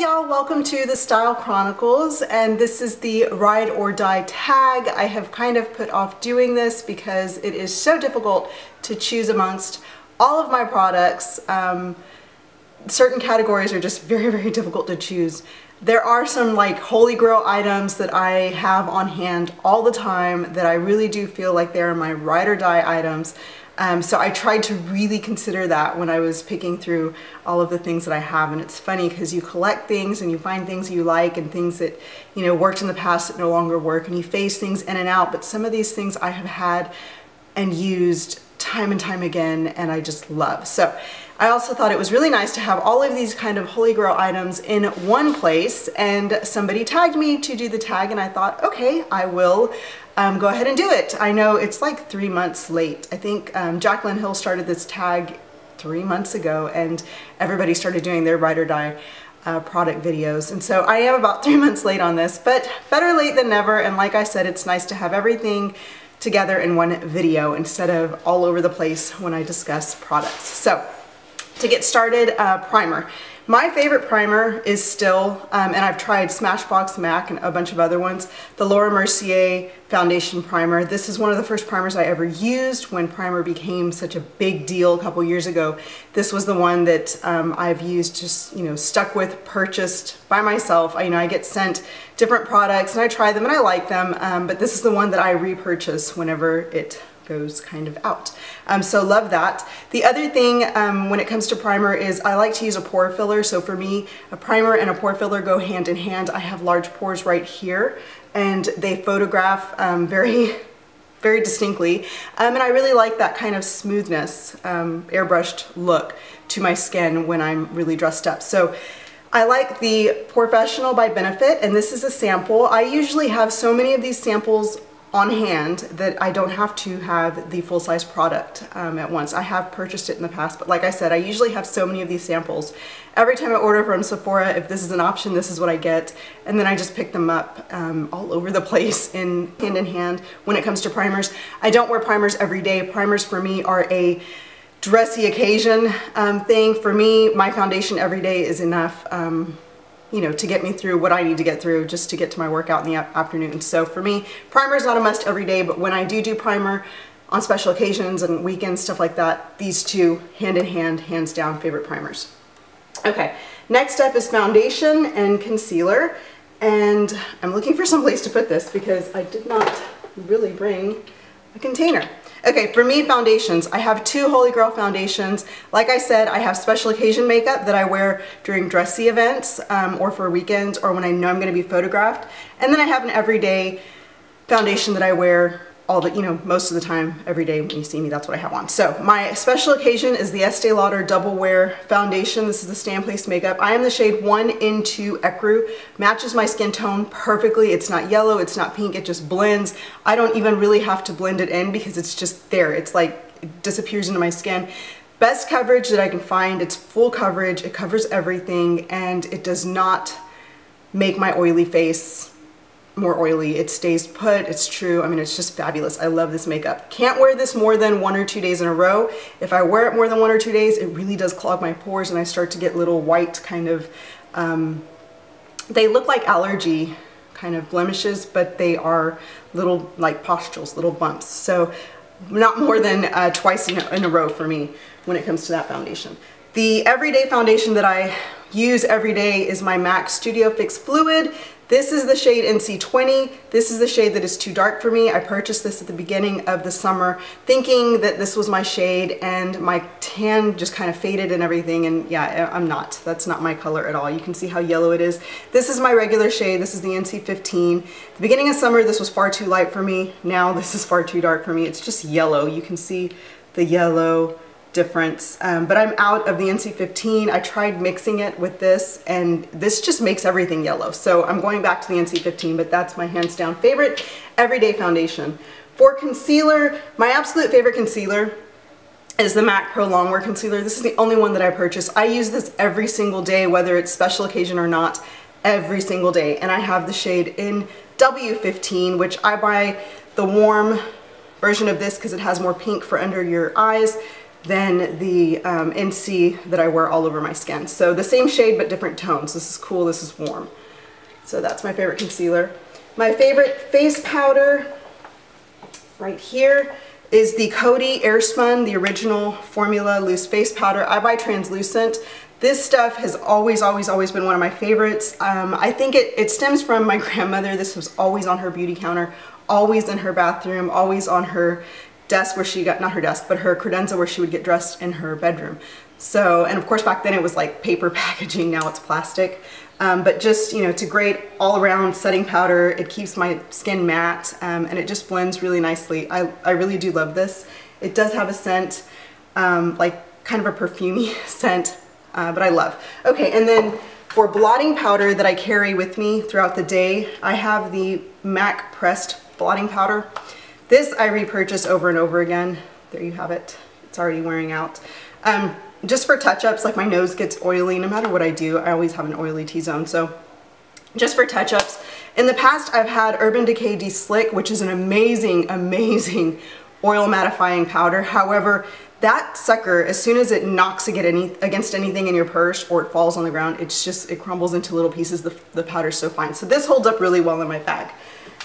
y'all, welcome to the Style Chronicles, and this is the Ride or Die tag. I have kind of put off doing this because it is so difficult to choose amongst all of my products. Certain categories are just very difficult to choose. There are some like holy grail items that I have on hand all the time that I really do feel like they're my ride or die items. So I tried to really consider that when I was picking through all of the things that I have. And it's funny because you collect things and you find things you like and things that, you know, worked in the past that no longer work, and you phase things in and out. But some of these things I have had and used time and time again, and I just love. So I also thought it was really nice to have all of these kind of holy grail items in one place, and somebody tagged me to do the tag, and I thought, okay, I will go ahead and do it. I know it's like 3 months late. I think Jaclyn Hill started this tag 3 months ago, and everybody started doing their ride or die product videos. And so I am about 3 months late on this, but better late than never. And like I said, it's nice to have everything together in one video instead of all over the place when I discuss products. So to get started, primer. My favorite primer is still, and I've tried Smashbox MAC and a bunch of other ones, the Laura Mercier Foundation Primer. This is one of the first primers I ever used when primer became such a big deal a couple years ago. This was the one that I've used, just, you know, stuck with, purchased by myself. I get sent different products and I try them and I like them, but this is the one that I repurchase whenever it goes kind of out. So love that. The other thing when it comes to primer is I like to use a pore filler. So for me, a primer and a pore filler go hand in hand. I have large pores right here and they photograph very distinctly. And I really like that kind of smoothness, airbrushed look to my skin when I'm really dressed up. So I like the Porefessional by Benefit, and this is a sample. I usually have so many of these samples on hand that I don't have to have the full-size product at once. I have purchased it in the past, but like I said, I usually have so many of these samples. Every time I order from Sephora, if this is an option, this is what I get, and then I just pick them up all over the place hand in hand. When it comes to primers, I don't wear primers every day. Primers for me are a dressy occasion thing. For me, my foundation every day is enough. You know, to get me through what I need to get through just to get to my workout in the afternoon. So for me, primer is not a must every day, but when I do primer on special occasions and weekends, stuff like that, these two, hand in hand, hands down, favorite primers. Okay, next up is foundation and concealer. And I'm looking for some place to put this because I did not really bring a container. Okay, for me, foundations. I have two Holy Grail foundations. Like I said, I have special occasion makeup that I wear during dressy events or for weekends or when I know I'm going to be photographed. And then I have an everyday foundation that I wear most of the time, every day when you see me, that's what I have on. So my special occasion is the Estee Lauder Doublewear foundation. This is the Stay in Place makeup. I am the shade 1 into Ecru. Matches my skin tone perfectly. It's not yellow, it's not pink, it just blends. I don't even really have to blend it in because it's just there. It's like, it disappears into my skin. Best coverage that I can find. It's full coverage, it covers everything, and it does not make my oily face more oily. It stays put, it's true. I mean, it's just fabulous. I love this makeup. Can't wear this more than 1 or 2 days in a row. If I wear it more than 1 or 2 days, it really does clog my pores and I start to get little white kind of, they look like allergy kind of blemishes, but they are little like pustules, little bumps. So not more than twice in a row for me when it comes to that foundation. The everyday foundation that I use every day is my MAC Studio Fix Fluid. This is the shade NC20. This is the shade that is too dark for me. I purchased this at the beginning of the summer thinking that this was my shade, and my tan just kind of faded and everything, and yeah, I'm not. That's not my color at all. You can see how yellow it is. This is my regular shade. This is the NC15. At the beginning of summer, this was far too light for me. Now this is far too dark for me. It's just yellow. You can see the yellow difference, but I'm out of the NC15. I tried mixing it with this and this just makes everything yellow. So I'm going back to the NC15, but that's my hands down favorite everyday foundation. For concealer, my absolute favorite concealer is the MAC Pro Longwear Concealer. This is the only one that I purchase. I use this every single day, whether it's special occasion or not, every single day. And I have the shade in W15, which I buy the warm version of this because it has more pink for under your eyes. than the NC that I wear all over my skin. So the same shade but different tones. This is cool, this is warm. So that's my favorite concealer. My favorite face powder right here is the Coty Airspun, the original formula loose face powder. I buy translucent. This stuff has always been one of my favorites. I think it stems from my grandmother. This was always on her beauty counter, always in her bathroom, always on her desk where she got, not her desk, but her credenza where she would get dressed in her bedroom. So, and of course back then it was like paper packaging, now it's plastic. But just, you know, it's a great all-around setting powder. It keeps my skin matte, and it just blends really nicely. I really do love this. It does have a scent, like kind of a perfumey scent, but I love. Okay, and then for blotting powder that I carry with me throughout the day, I have the MAC Pressed Blotting Powder. This I repurchase over and over again. There you have it. It's already wearing out. Just for touch-ups, like my nose gets oily no matter what I do. I always have an oily T-zone, so just for touch-ups. In the past, I've had Urban Decay De-Slick, which is an amazing oil mattifying powder. However, that sucker, as soon as it knocks against anything in your purse or it falls on the ground, it crumbles into little pieces. The powder's so fine. So this holds up really well in my bag,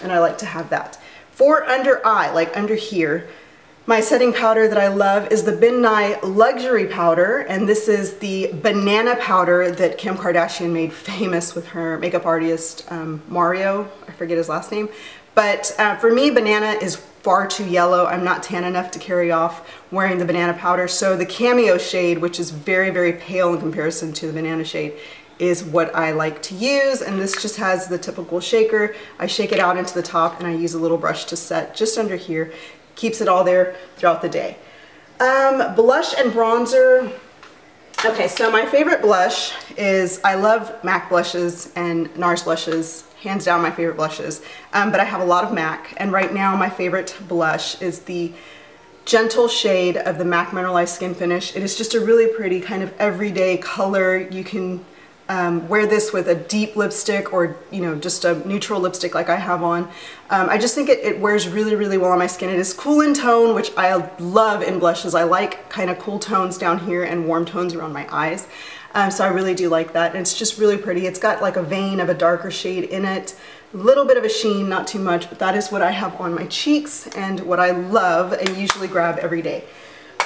and I like to have that. For under eye, like under here, my setting powder that I love is the Ben Nye Luxury Powder, and this is the banana powder that Kim Kardashian made famous with her makeup artist Mario, I forget his last name. But for me, banana is far too yellow. I'm not tan enough to carry off wearing the banana powder, so the Cameo shade, which is very pale in comparison to the banana shade, is what I like to use, and this just has the typical shaker. I shake it out into the top and I use a little brush to set just under here. Keeps it all there throughout the day. Blush and bronzer. Okay, so my favorite blush is, I love MAC blushes and NARS blushes, hands down my favorite blushes, but I have a lot of MAC, and right now my favorite blush is the gentle shade of the MAC Mineralize Skin Finish. It is just a really pretty kind of everyday color. You can wear this with a deep lipstick or, you know, just a neutral lipstick like I have on. I just think it wears really well on my skin. It is cool in tone, which I love in blushes. I like kind of cool tones down here and warm tones around my eyes. So I really do like that. And it's just really pretty. It's got like a vein of a darker shade in it. A little bit of a sheen, not too much, but that is what I have on my cheeks and what I love and usually grab every day.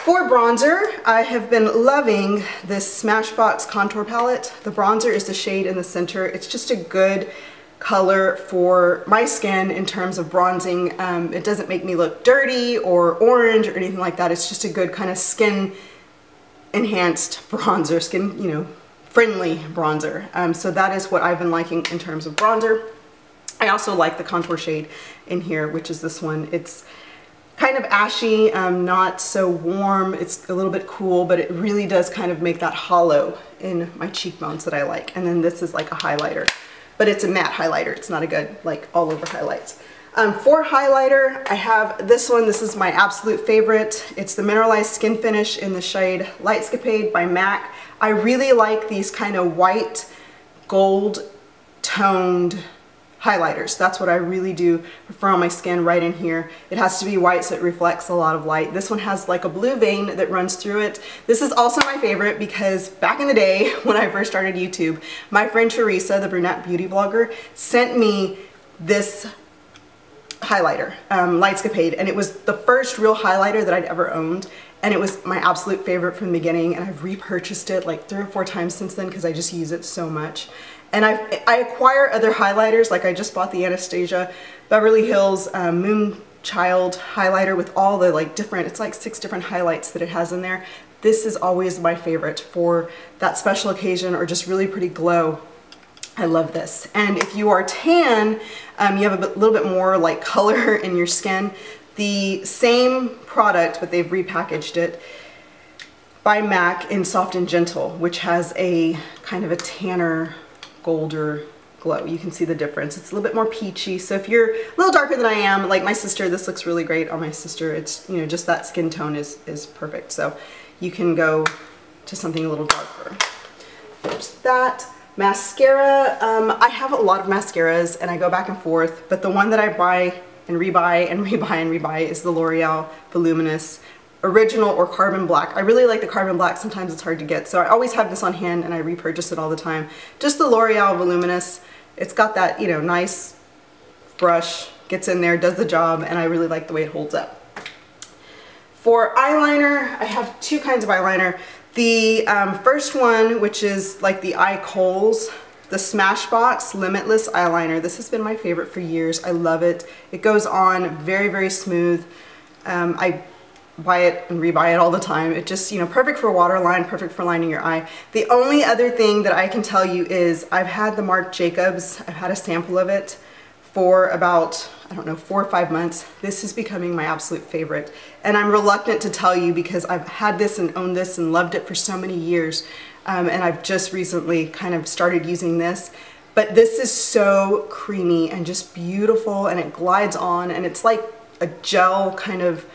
For bronzer, I have been loving this Smashbox contour palette. The bronzer is the shade in the center. It's just a good color for my skin in terms of bronzing. It doesn't make me look dirty or orange or anything like that. It's just a good kind of skin enhanced bronzer, skin, you know, friendly bronzer. So that is what I've been liking in terms of bronzer. I also like the contour shade in here, which is this one. It's kind of ashy, not so warm. It's a little bit cool, but it really does kind of make that hollow in my cheekbones that I like. And then this is like a highlighter, but it's a matte highlighter. It's not a good like all over highlights. For highlighter, I have this one. This is my absolute favorite. It's the Mineralized Skin Finish in the shade Lightscapade by MAC. I really like these kind of white, gold toned highlighters. That's what I really do prefer on my skin right in here. It has to be white so it reflects a lot of light. This one has like a blue vein that runs through it. This is also my favorite because back in the day when I first started YouTube, my friend Teresa, the brunette beauty blogger, sent me this highlighter, Lightscapade, and it was the first real highlighter that I'd ever owned, and it was my absolute favorite from the beginning, and I've repurchased it like 3 or 4 times since then because I just use it so much. And I acquire other highlighters, like I just bought the Anastasia Beverly Hills Moonchild highlighter with all the like different, it's like 6 different highlights that it has in there. This is always my favorite for that special occasion or just really pretty glow. I love this. And if you are tan, you have a little bit more like color in your skin, the same product, but they've repackaged it, by MAC in Soft and Gentle, which has a kind of a tanner, golder glow. You can see the difference. It's a little bit more peachy. So if you're a little darker than I am, like my sister, this looks really great on my sister. It's, you know, just that skin tone is perfect. So you can go to something a little darker. There's that. Mascara. I have a lot of mascaras and I go back and forth, but the one that I buy and rebuy and rebuy and rebuy is the L'Oreal Voluminous original or carbon black. I really like the carbon black. Sometimes it's hard to get, so I always have this on hand and I repurchase it all the time. Just the L'Oreal Voluminous. It's got that, you know, nice brush, gets in there, does the job, and I really like the way it holds up. For eyeliner, I have two kinds of eyeliner. The first one, which is like the eye coals, the Smashbox Limitless Eye Liner. This has been my favorite for years. I love it. It goes on very, very smooth. I buy it and rebuy it all the time. It just, you know, perfect for waterline, perfect for lining your eye. The only other thing that I can tell you is I've had the Marc Jacobs. I've had a sample of it for about, I don't know, 4 or 5 months. This is becoming my absolute favorite. And I'm reluctant to tell you because I've had this and owned this and loved it for so many years. And I've just recently kind of started using this. But this is so creamy and just beautiful, and it glides on, and it's like a gel kind of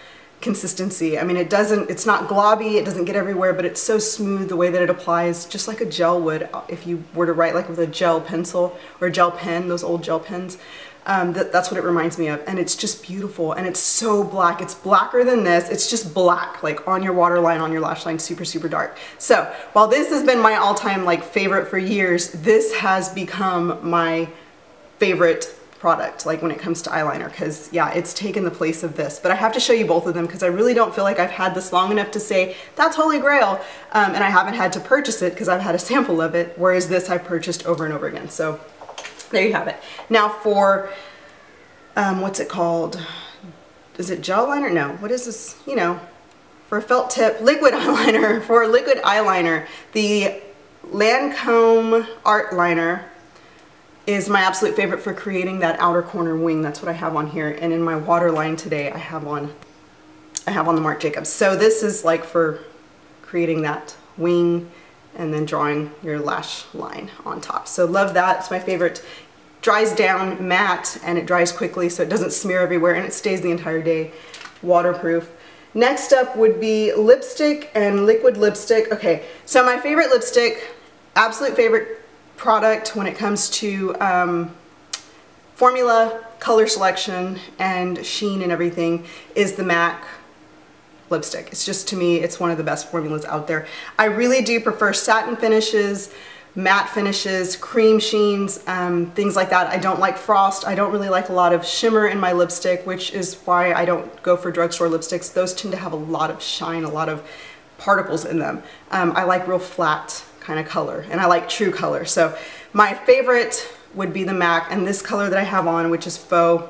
consistency. I mean, it's not globby, it doesn't get everywhere, but it's so smooth the way that it applies, just like a gel would if you were to write like with a gel pencil or a gel pen, those old gel pens. That's what it reminds me of, and it's just beautiful, and it's so black. It's blacker than this. It's just black, like on your waterline, on your lash line, super, super dark. So while this has been my all-time like favorite for years, this has become my favorite product, like when it comes to eyeliner, because yeah, it's taken the place of this. But I have to show you both of them because I really don't feel like I've had this long enough to say that's holy grail, and I haven't had to purchase it because I've had a sample of it, whereas this I've purchased over and over again. So there you have it. Now for, what's it called? Is it gel liner? No, what is this? You know, for a felt tip, liquid eyeliner. For liquid eyeliner, the Lancome Art Liner is my absolute favorite for creating that outer corner wing. That's what I have on here. And in my waterline today, I have on the Marc Jacobs. So this is like for creating that wing and then drawing your lash line on top. So love that, it's my favorite. Dries down matte and it dries quickly so it doesn't smear everywhere and it stays the entire day. Waterproof. Next up would be lipstick and liquid lipstick. Okay, so my favorite lipstick, absolute favorite product when it comes to formula, color selection, and sheen and everything is the MAC lipstick. It's just, to me, it's one of the best formulas out there. I really do prefer satin finishes, matte finishes, cream sheens, things like that. I don't like frost. I don't really like a lot of shimmer in my lipstick, which is why I don't go for drugstore lipsticks. Those tend to have a lot of shine, a lot of particles in them. I like real flat kind of color, and I like true color. So my favorite would be the MAC, and this color that I have on, which is Faux,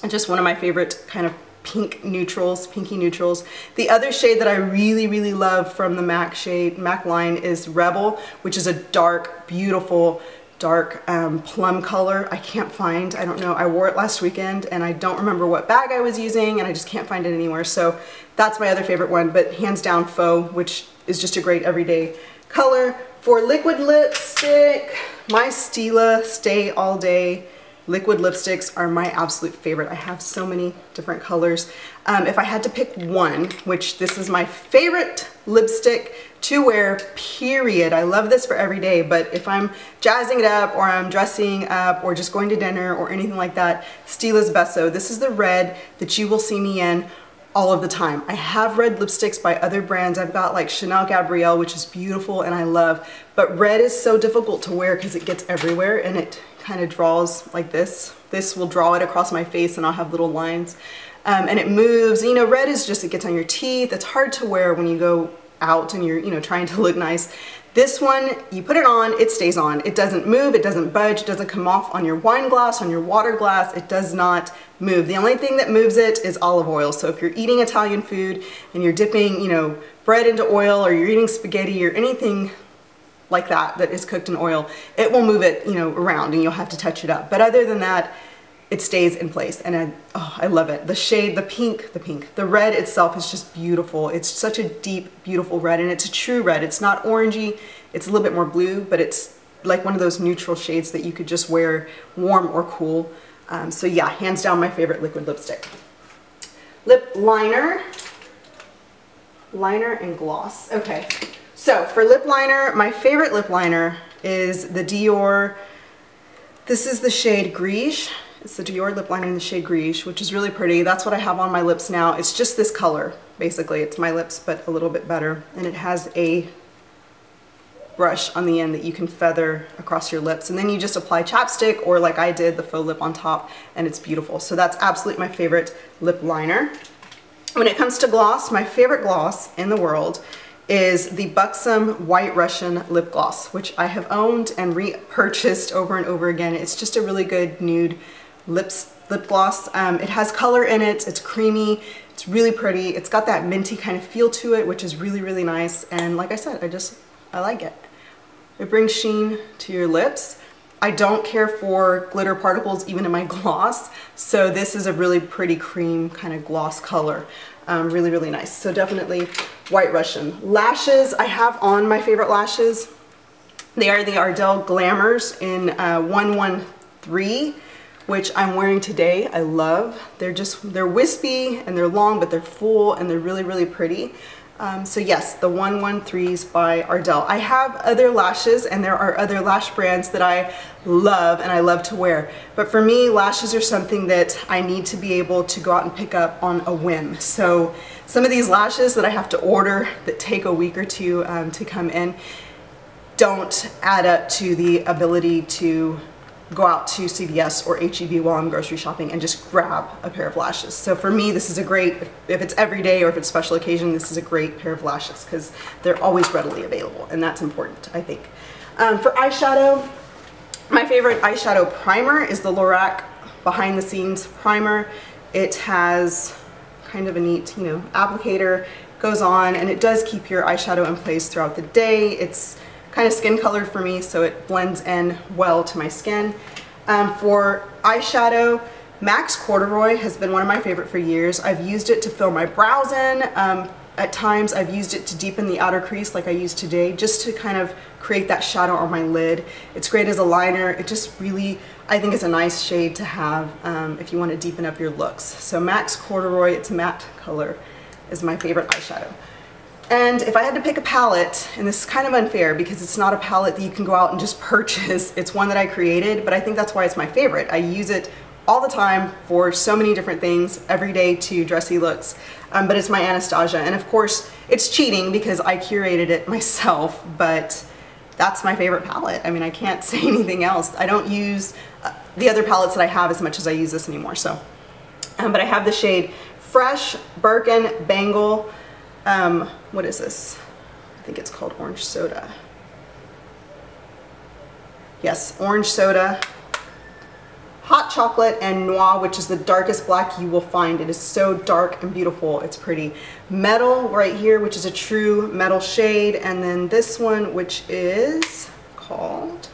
and just one of my favorite kind of pink neutrals, pinky neutrals. The other shade that I really, really love from the MAC line is Rebel, which is a dark, beautiful, dark plum color. I can't find, I don't know, I wore it last weekend and I don't remember what bag I was using and I just can't find it anywhere. So that's my other favorite one, but hands down Faux, which is just a great everyday color. For liquid lipstick, my Stila Stay All Day liquid lipsticks are my absolute favorite. I have so many different colors. If I had to pick one, which this is my favorite lipstick to wear, period. I love this for every day, but if I'm jazzing it up or I'm dressing up or just going to dinner or anything like that, Stila's Beso. This is the red that you will see me in all of the time. I have red lipsticks by other brands. I've got like Chanel Gabrielle, which is beautiful and I love, but red is so difficult to wear because it gets everywhere and it kind of draws like this. This will draw it across my face and I'll have little lines. And it moves. You know, red is just, it gets on your teeth. It's hard to wear when you go out and you're, you know, trying to look nice. This one, you put it on, it stays on. It doesn't move, it doesn't budge, it doesn't come off on your wine glass, on your water glass. It does not move. The only thing that moves it is olive oil. So if you're eating Italian food and you're dipping, you know, bread into oil, or you're eating spaghetti or anything like that that is cooked in oil, it will move it, you know, around and you'll have to touch it up. But other than that, it stays in place, and I love it. The shade, the red itself is just beautiful. It's such a deep, beautiful red, and it's a true red. It's not orangey, it's a little bit more blue, but it's like one of those neutral shades that you could just wear warm or cool. So yeah, hands down my favorite liquid lipstick. Lip liner, and gloss. Okay, so for lip liner, my favorite lip liner is the Dior. This is the shade Grise. It's the Dior lip liner in the shade Gris, which is really pretty. That's what I have on my lips now. It's just this color, basically. It's my lips, but a little bit better. And it has a brush on the end that you can feather across your lips. And then you just apply chapstick, or like I did, the faux lip on top, and it's beautiful. So that's absolutely my favorite lip liner. When it comes to gloss, my favorite gloss in the world is the Buxom White Russian lip gloss, which I have owned and repurchased over and over again. It's just a really good nude lip gloss. It has color in it, it's creamy, it's really pretty. It's got that minty kind of feel to it, which is really, really nice. And like I said, I like it. It brings sheen to your lips. I don't care for glitter particles even in my gloss, so this is a really pretty cream kind of gloss color. Really, really nice. So definitely White Russian. Lashes, I have on my favorite lashes. They are the Ardell Glamours in 113, which I'm wearing today. I love. They're wispy and they're long, but they're full and they're really, really pretty. So yes, the 113s by Ardell. I have other lashes, and there are other lash brands that I love and I love to wear. But for me, lashes are something that I need to be able to go out and pick up on a whim. So some of these lashes that I have to order that take a week or two to come in don't add up to the ability to go out to CVS or H-E-B while I'm grocery shopping and just grab a pair of lashes. So for me, this is a great, if it's every day or if it's special occasion, this is a great pair of lashes because they're always readily available, and that's important, I think. For eyeshadow, my favorite eyeshadow primer is the Lorac Behind the Scenes Primer. It has kind of a neat, you know, applicator, goes on, and it does keep your eyeshadow in place throughout the day. It's kind of skin colored for me, so it blends in well to my skin. For eyeshadow, MAC's Corduroy has been one of my favorite for years. I've used it to fill my brows in. At times I've used it to deepen the outer crease like I used today, just to kind of create that shadow on my lid. It's great as a liner. It just really, I think, is a nice shade to have if you want to deepen up your looks. So MAC's Corduroy, it's matte color, is my favorite eyeshadow. And if I had to pick a palette, and this is kind of unfair because it's not a palette that you can go out and just purchase, it's one that I created, but I think that's why it's my favorite. I use it all the time for so many different things, every day to dressy looks, but it's my Anastasia. And of course, it's cheating because I curated it myself, but that's my favorite palette. I mean, I can't say anything else. I don't use the other palettes that I have as much as I use this anymore, so. But I have the shade Fresh Birkin Bangle. What is this? I think it's called Orange Soda. Yes, Orange Soda, Hot Chocolate, and Noir, which is the darkest black you will find. It is so dark and beautiful. It's pretty. Metal right here, which is a true metal shade. And then this one, which is called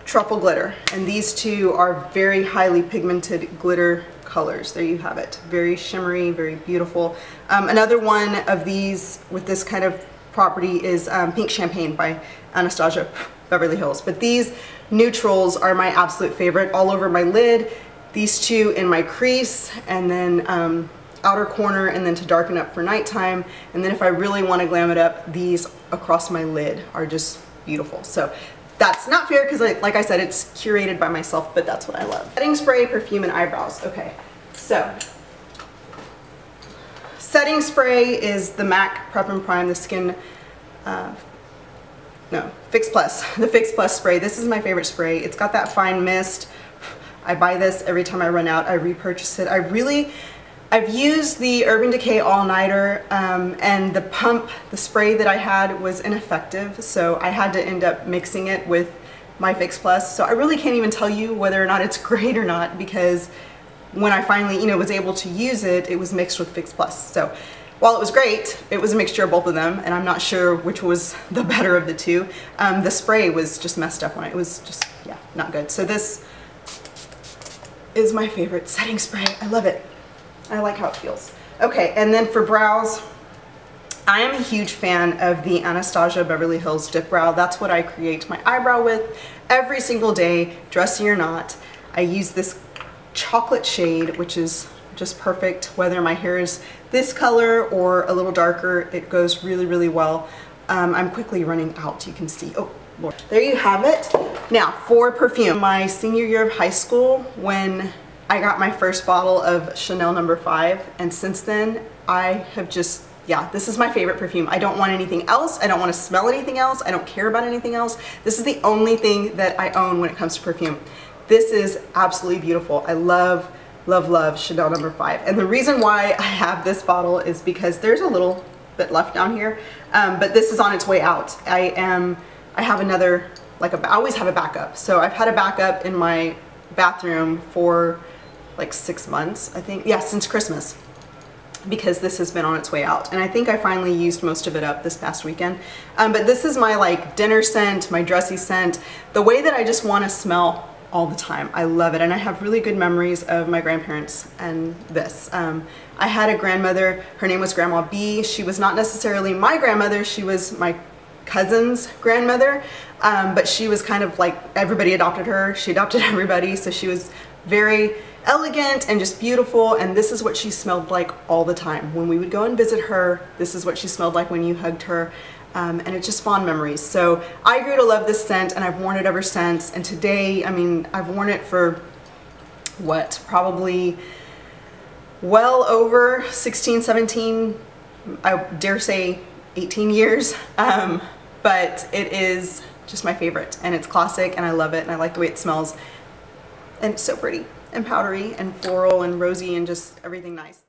Truffle Glitter. And these two are very highly pigmented glitter colors. There you have it. Very shimmery, very beautiful. Another one of these with this kind of property is Pink Champagne by Anastasia Beverly Hills. But these neutrals are my absolute favorite. All over my lid, these two in my crease, and then outer corner, and then to darken up for nighttime. And then if I really want to glam it up, these across my lid are just beautiful. So that's not fair because, like I said, it's curated by myself, but that's what I love. Setting spray, perfume, and eyebrows. Okay, so setting spray is the MAC Prep and Prime, the Skin, Fix Plus, the Fix Plus spray. This is my favorite spray. It's got that fine mist. I buy this every time I run out. I repurchase it. I've used the Urban Decay All Nighter, and the pump, the spray that I had was ineffective, so I had to end up mixing it with my Fix Plus. So I really can't even tell you whether or not it's great or not, because when I finally, was able to use it, it was mixed with Fix Plus. So while it was great, it was a mixture of both of them, and I'm not sure which was the better of the two. The spray was just messed up on it. It was just, yeah, not good. So this is my favorite setting spray. I love it. I like how it feels. Okay, and then for brows, I am a huge fan of the Anastasia Beverly Hills Dip Brow. That's what I create my eyebrow with every single day, dressy or not. I use this chocolate shade, which is just perfect, whether my hair is this color or a little darker. It goes really, really well. I'm quickly running out, you can see. Oh, Lord. There you have it. Now for perfume, my senior year of high school, when I got my first bottle of Chanel No. 5, and since then I have just, yeah, this is my favorite perfume. I don't want anything else. I don't want to smell anything else. I don't care about anything else. This is the only thing that I own when it comes to perfume. This is absolutely beautiful. I love, love, love Chanel No. 5. And the reason why I have this bottle is because there's a little bit left down here, but this is on its way out. I have another, like I always have a backup. So I've had a backup in my bathroom for like 6 months, I think. Yeah, since Christmas, because this has been on its way out. And I think I finally used most of it up this past weekend. But this is my like dinner scent, my dressy scent, the way that I just want to smell all the time. I love it. And I have really good memories of my grandparents and this. I had a grandmother, her name was Grandma B. She was not necessarily my grandmother, she was my cousin's grandmother, but she was kind of like, everybody adopted her. She adopted everybody, so she was very elegant and just beautiful, and this is what she smelled like all the time. When we would go and visit her, this is what she smelled like when you hugged her, and it's just fond memories. So I grew to love this scent, and I've worn it ever since, and today, I mean, I've worn it for, what, probably well over 16, 17, I dare say 18 years, but it is just my favorite, and it's classic, and I love it, and I like the way it smells, and it's so pretty and powdery and floral and rosy and just everything nice.